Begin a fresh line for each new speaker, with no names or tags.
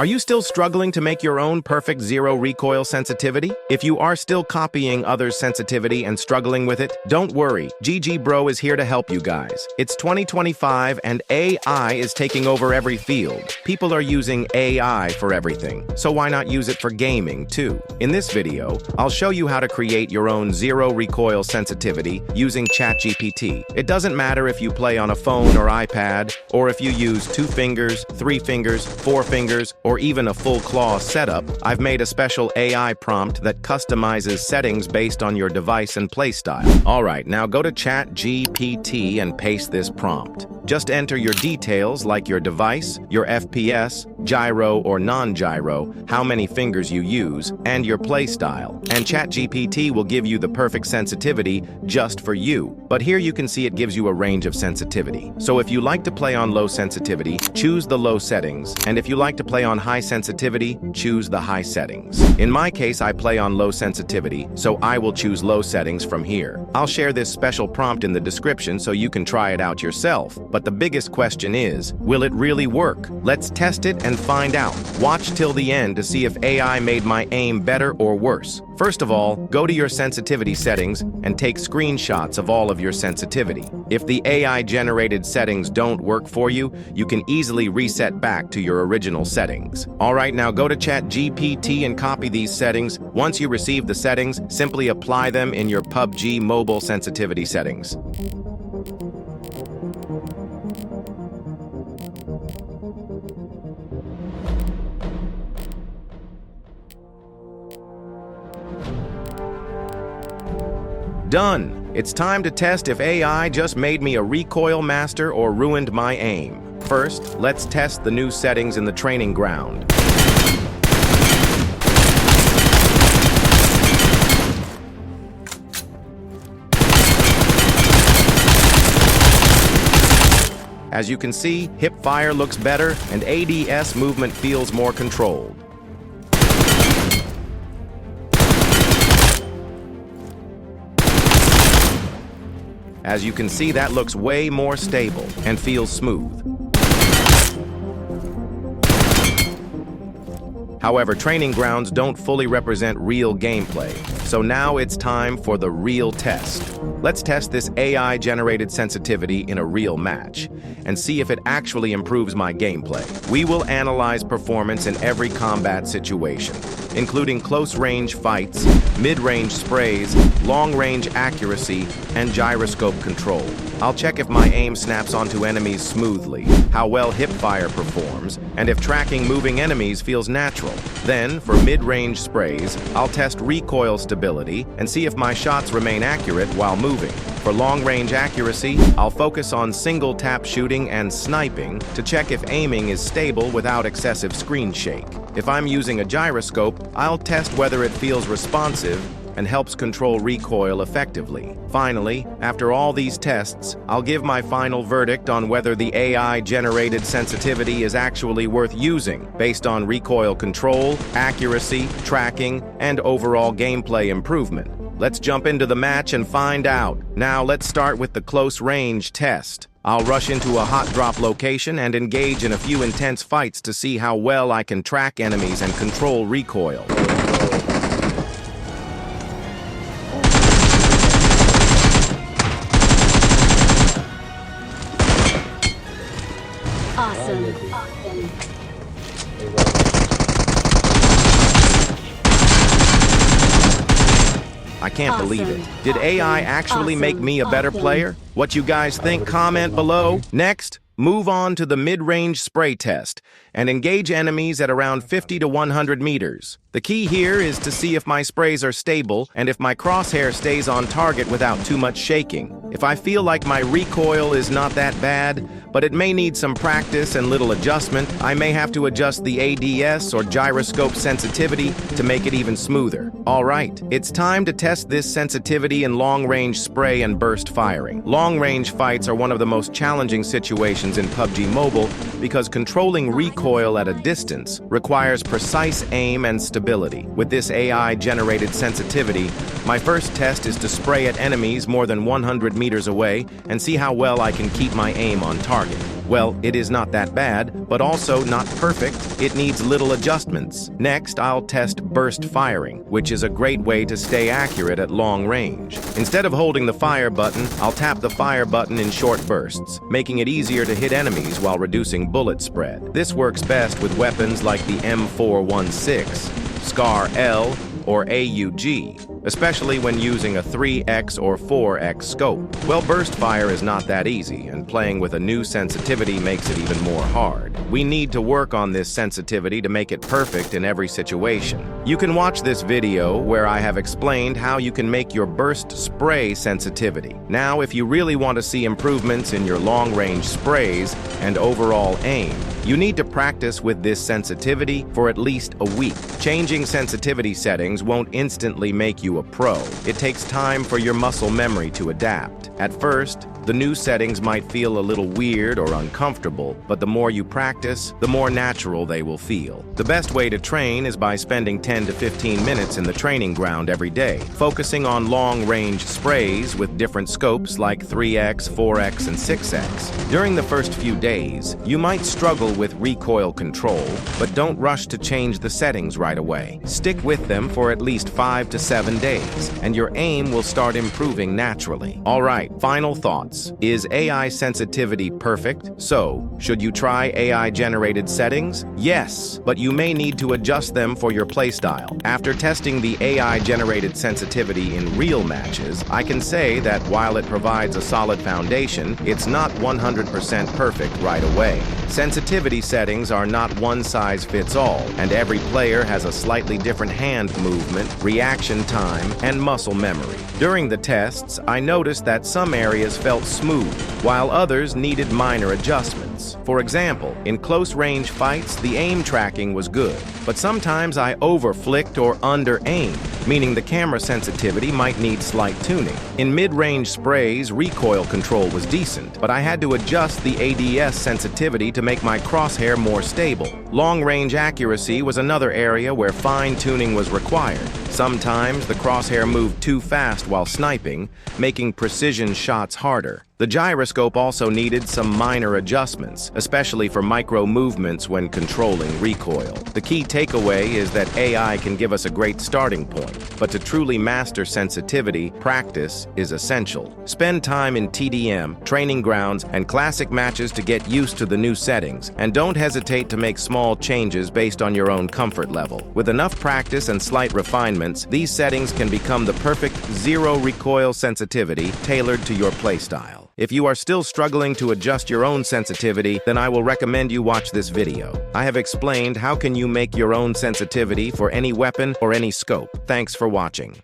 Are you still struggling to make your own perfect zero recoil sensitivity? If you are still copying others' sensitivity and struggling with it, don't worry. GG Bro is here to help you guys. It's 2025 and AI is taking over every field. People are using AI for everything, so why not use it for gaming too? In this video, I'll show you how to create your own zero recoil sensitivity using ChatGPT. It doesn't matter if you play on a phone or iPad, or if you use 2 fingers, 3 fingers, 4 fingers, or even a full claw setup. I've made a special AI prompt that customizes settings based on your device and playstyle. Alright, now go to ChatGPT and paste this prompt. Just enter your details like your device, your FPS, gyro or non-gyro, how many fingers you use, and your playstyle. And ChatGPT will give you the perfect sensitivity just for you. But here you can see it gives you a range of sensitivity. So if you like to play on low sensitivity, choose the low settings. And if you like to play on high sensitivity, choose the high settings. In my case, I play on low sensitivity, so I will choose low settings from here. I'll share this special prompt in the description so you can try it out yourself. But the biggest question is, will it really work? Let's test it and find out. Watch till the end to see if AI made my aim better or worse. First of all, go to your sensitivity settings and take screenshots of all of your sensitivity. If the AI-generated settings don't work for you, you can easily reset back to your original settings. Alright, now go to ChatGPT and copy these settings. Once you receive the settings, simply apply them in your PUBG Mobile sensitivity settings. Done! It's time to test if AI just made me a recoil master or ruined my aim. First, let's test the new settings in the training ground. As you can see, hip fire looks better and ADS movement feels more controlled. As you can see, that looks way more stable and feels smooth. However, training grounds don't fully represent real gameplay, so now it's time for the real test. Let's test this AI-generated sensitivity in a real match and see if it actually improves my gameplay. We will analyze performance in every combat situation, including close-range fights, mid-range sprays, long-range accuracy, and gyroscope control. I'll check if my aim snaps onto enemies smoothly, how well hipfire performs, and if tracking moving enemies feels natural. Then, for mid-range sprays, I'll test recoil stability and see if my shots remain accurate while moving. For long-range accuracy, I'll focus on single-tap shooting and sniping to check if aiming is stable without excessive screen shake. If I'm using a gyroscope, I'll test whether it feels responsive and helps control recoil effectively. Finally, after all these tests, I'll give my final verdict on whether the AI-generated sensitivity is actually worth using, based on recoil control, accuracy, tracking, and overall gameplay improvement. Let's jump into the match and find out. Now let's start with the close-range test. I'll rush into a hot drop location and engage in a few intense fights to see how well I can track enemies and control recoil.
Awesome.
I can't believe it. Did AI actually make me a better player? What you guys think? Comment below. Next, move on to the mid-range spray test and engage enemies at around 50 to 100 meters. The key here is to see if my sprays are stable and if my crosshair stays on target without too much shaking. If I feel like my recoil is not that bad, but it may need some practice and little adjustment, I may have to adjust the ADS or gyroscope sensitivity to make it even smoother. Alright, it's time to test this sensitivity in long-range spray and burst firing. Long-range fights are one of the most challenging situations in PUBG Mobile because controlling recoil at a distance requires precise aim and stability. With this AI-generated sensitivity, My first test is to spray at enemies more than 100 meters away and see how well I can keep my aim on target. Well, it is not that bad, but also not perfect. It needs little adjustments. Next, I'll test burst firing, which is a great way to stay accurate at long range. Instead of holding the fire button, I'll tap the fire button in short bursts, making it easier to hit enemies while reducing bullet spread. This works best with weapons like the M416, SCAR L, or AUG, especially when using a 3x or 4x scope. Well, burst fire is not that easy, and playing with a new sensitivity makes it even more hard. We need to work on this sensitivity to make it perfect in every situation. You can watch this video where I have explained how you can make your burst spray sensitivity. Now, if you really want to see improvements in your long-range sprays and overall aim, you need to practice with this sensitivity for at least a week. Changing sensitivity settings won't instantly make you a pro. It takes time for your muscle memory to adapt. At first, the new settings might feel a little weird or uncomfortable, but the more you practice, the more natural they will feel. The best way to train is by spending 10 to 15 minutes in the training ground every day, focusing on long-range sprays with different scopes like 3x, 4x, and 6x. During the first few days, you might struggle with recoil control, but don't rush to change the settings right away. Stick with them for at least 5 to 7 days, and your aim will start improving naturally. All right, final thoughts. Is AI sensitivity perfect? So, should you try AI-generated settings? Yes, but you may need to adjust them for your playstyle. After testing the AI-generated sensitivity in real matches, I can say that while it provides a solid foundation, it's not 100% perfect right away. Sensitivity settings are not one-size-fits-all, and every player has a slightly different hand movement, reaction time, and muscle memory. During the tests, I noticed that some areas felt smooth, while others needed minor adjustments. For example, in close-range fights, the aim tracking was good, but sometimes I over-flicked or under-aimed, meaning the camera sensitivity might need slight tuning. In mid-range sprays, recoil control was decent, but I had to adjust the ADS sensitivity to make my crosshair more stable. Long-range accuracy was another area where fine-tuning was required. Sometimes the crosshair moved too fast while sniping, making precision shots harder. The gyroscope also needed some minor adjustments, especially for micro movements when controlling recoil. The key takeaway is that AI can give us a great starting point, but to truly master sensitivity, practice is essential. Spend time in TDM, training grounds, and classic matches to get used to the new settings, and don't hesitate to make small changes based on your own comfort level. With enough practice and slight refinements, these settings can become the perfect zero recoil sensitivity tailored to your playstyle. If you are still struggling to adjust your own sensitivity, then I will recommend you watch this video. I have explained how can you make your own sensitivity for any weapon or any scope. Thanks for watching.